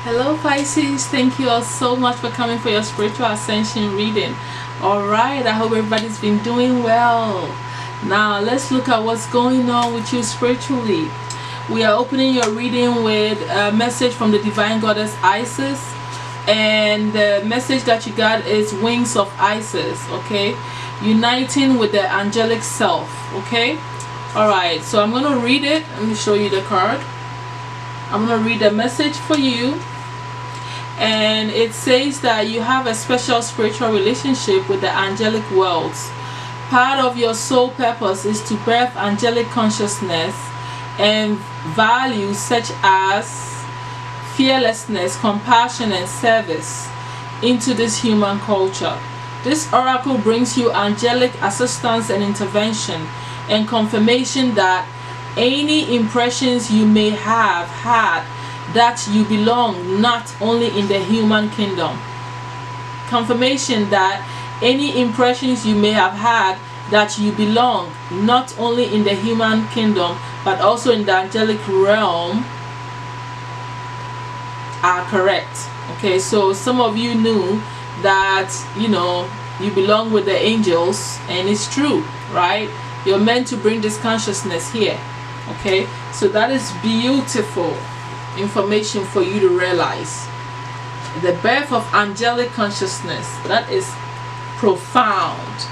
Hello Pisces, thank you all so much for coming for your spiritual ascension reading. Alright, I hope everybody's been doing well. Now let's look at what's going on with you spiritually. We are opening your reading with a message from the divine goddess Isis, and the message that you got is Wings of Isis, okay? Uniting with the angelic self, okay? Alright, so I'm going to read it. Let me show you the card. I'm going to read the message for you. And it says that you have a special spiritual relationship with the angelic worlds. Part of your soul purpose is to birth angelic consciousness and values such as fearlessness, compassion, and service into this human culture. This oracle brings you angelic assistance and intervention and confirmation that any impressions you may have had that you belong not only in the human kingdom. Confirmation that any impressions you may have had that you belong not only in the human kingdom but also in the angelic realm are correct. Okay, so some of you knew that you belong with the angels, and it's true, right? You're meant to bring this consciousness here. Okay, so that is beautiful information for you to realize. The birth of angelic consciousness, that is profound.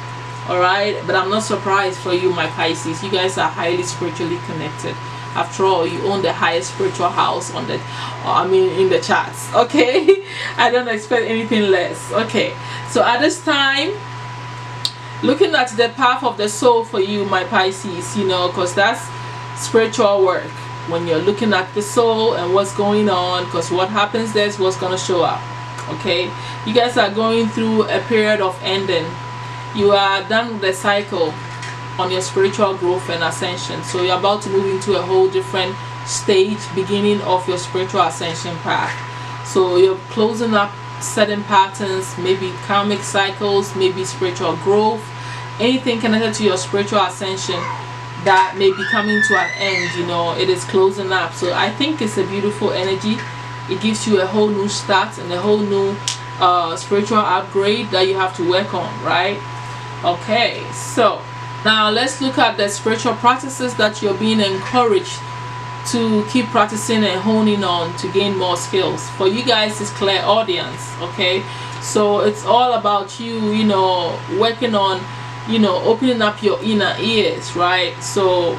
Alright, but I'm not surprised for you, my Pisces. You guys are highly spiritually connected. After all, you own the highest spiritual house on the in the charts. Okay, I don't expect anything less. Okay, so at this time, looking at the path of the soul for you, my Pisces, because that's spiritual work. When you're looking at the soul and what's going on, because what happens there is what's going to show up. Okay, you guys are going through a period of ending. You are done with the cycle on your spiritual growth and ascension, so you're about to move into a whole different stage, beginning of your spiritual ascension path. So you're closing up certain patterns, maybe karmic cycles, maybe spiritual growth, anything connected to your spiritual ascension that may be coming to an end. It is closing up. So I think it's a beautiful energy. It gives you a whole new start and a whole new spiritual upgrade that you have to work on, right? Okay, so now let's look at the spiritual practices that you're being encouraged to keep practicing and honing on to gain more skills. For you guys, it's clairaudience. Okay, so it's all about you working on opening up your inner ears, right? So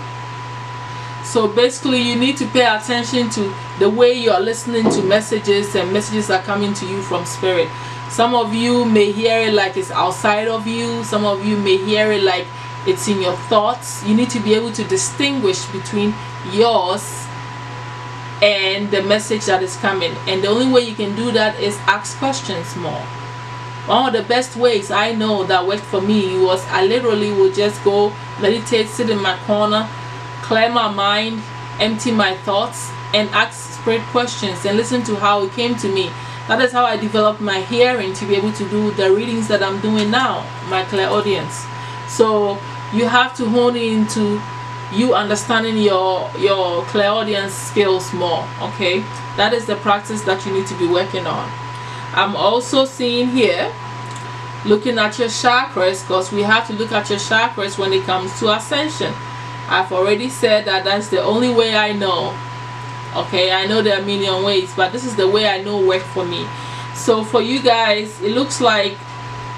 basically you need to pay attention to the way you are listening to messages, and messages are coming to you from spirit. Some of you may hear it like it's outside of you. Some of you may hear it like it's in your thoughts. You need to be able to distinguish between yours and the message that is coming, and the only way you can do that is ask questions more. One of the best ways I know that worked for me was I literally would just go meditate, sit in my corner, clear my mind, empty my thoughts, and ask spirit questions and listen to how it came to me. That is how I developed my hearing to be able to do the readings that I'm doing now, my clairaudience. So you have to hone into you understanding your clairaudience skills more. Okay, that is the practice that you need to be working on. I'm also seeing here, looking at your chakras, because we have to look at your chakras when it comes to ascension. I've already said that that's the only way I know. Okay, I know there are a million ways, but this is the way I know worked for me. So for you guys, it looks like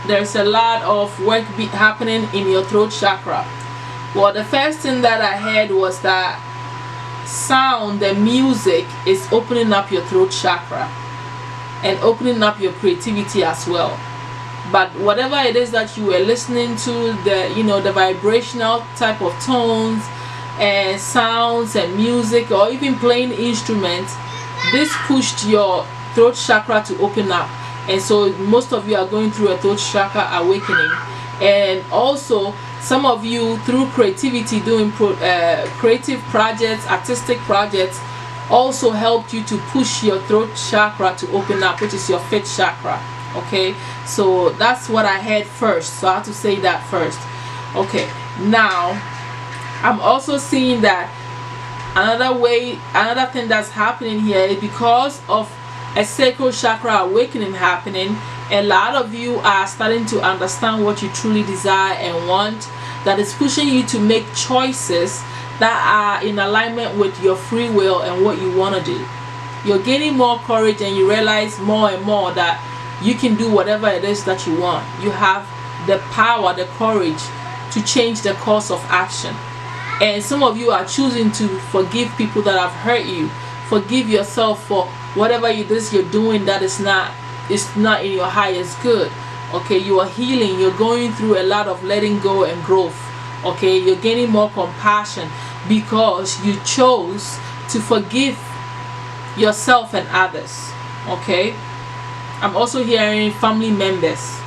there's a lot of work happening in your throat chakra. Well, the first thing that I heard was that sound, the music, is opening up your throat chakra and opening up your creativity as well. But whatever it is that you were listening to, the vibrational type of tones and sounds and music, or even playing instruments, this pushed your throat chakra to open up. And so most of you are going through a throat chakra awakening. And also some of you, through creativity, doing creative projects, artistic projects, also helped you to push your throat chakra to open up, which is your fifth chakra. Okay, so that's what I heard first, so I have to say that first. Okay, now I'm also seeing that another thing that's happening here is because of a sacral chakra awakening happening. A lot of you are starting to understand what you truly desire and want, that is pushing you to make choices that are in alignment with your free will and what you want to do. You're gaining more courage, and you realize more and more that you can do whatever it is that you want. You have the power, the courage to change the course of action. And some of you are choosing to forgive people that have hurt you. Forgive yourself for whatever it is you're doing that is not in your highest good. Okay, you are healing. You're going through a lot of letting go and growth. Okay, you're gaining more compassion because you chose to forgive yourself and others. Okay, I'm also hearing family members.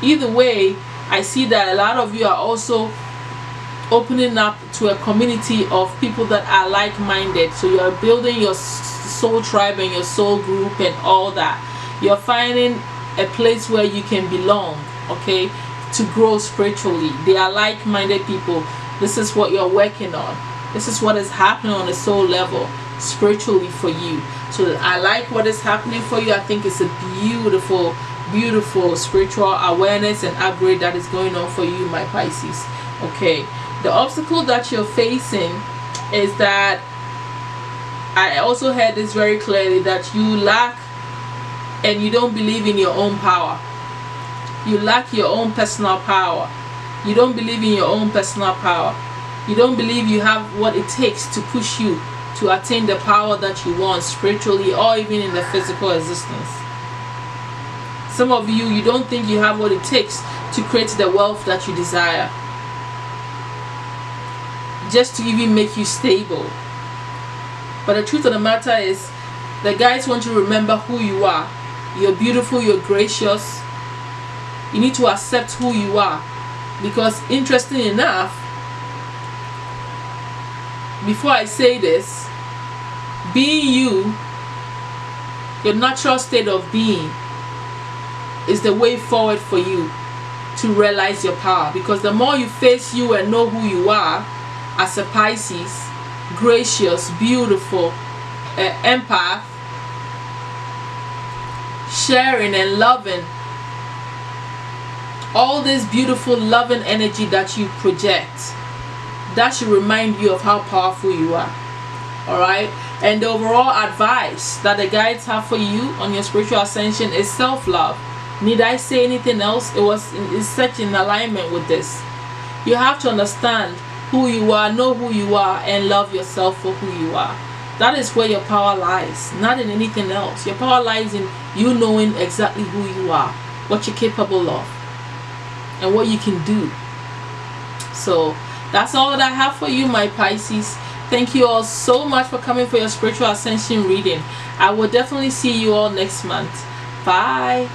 Either way, I see that a lot of you are also opening up to a community of people that are like-minded. So you are building your soul tribe and your soul group and all that. You're finding a place where you can belong, okay, to grow spiritually. They are like-minded people. This is what you're working on. This is what is happening on a soul level spiritually for you. So I like what is happening for you. I think it's a beautiful, beautiful spiritual awareness and upgrade that is going on for you, my Pisces. Okay, the obstacle that you're facing is that I also heard this very clearly, that you lack and you don't believe in your own power. You lack your own personal power. You don't believe in your own personal power. You don't believe you have what it takes to push you to attain the power that you want spiritually or even in the physical existence. Some of you, you don't think you have what it takes to create the wealth that you desire, just to even make you stable. But the truth of the matter is, the guides want you to remember who you are. You're beautiful, you're gracious. You need to accept who you are. Because interesting enough, before I say this, being you, your natural state of being, is the way forward for you to realize your power. Because the more you face you and know who you are as a Pisces, gracious, beautiful, empath, sharing and loving, all this beautiful loving energy that you project, that should remind you of how powerful you are. Alright, and the overall advice that the guides have for you on your spiritual ascension is self-love. Need I say anything else? It's such in alignment with this. You have to understand who you are, know who you are, and love yourself for who you are. That is where your power lies, not in anything else. Your power lies in you knowing exactly who you are, what you're capable of, and what you can do. So that's all that I have for you, my Pisces. Thank you all so much for coming for your spiritual ascension reading. I will definitely see you all next month. Bye.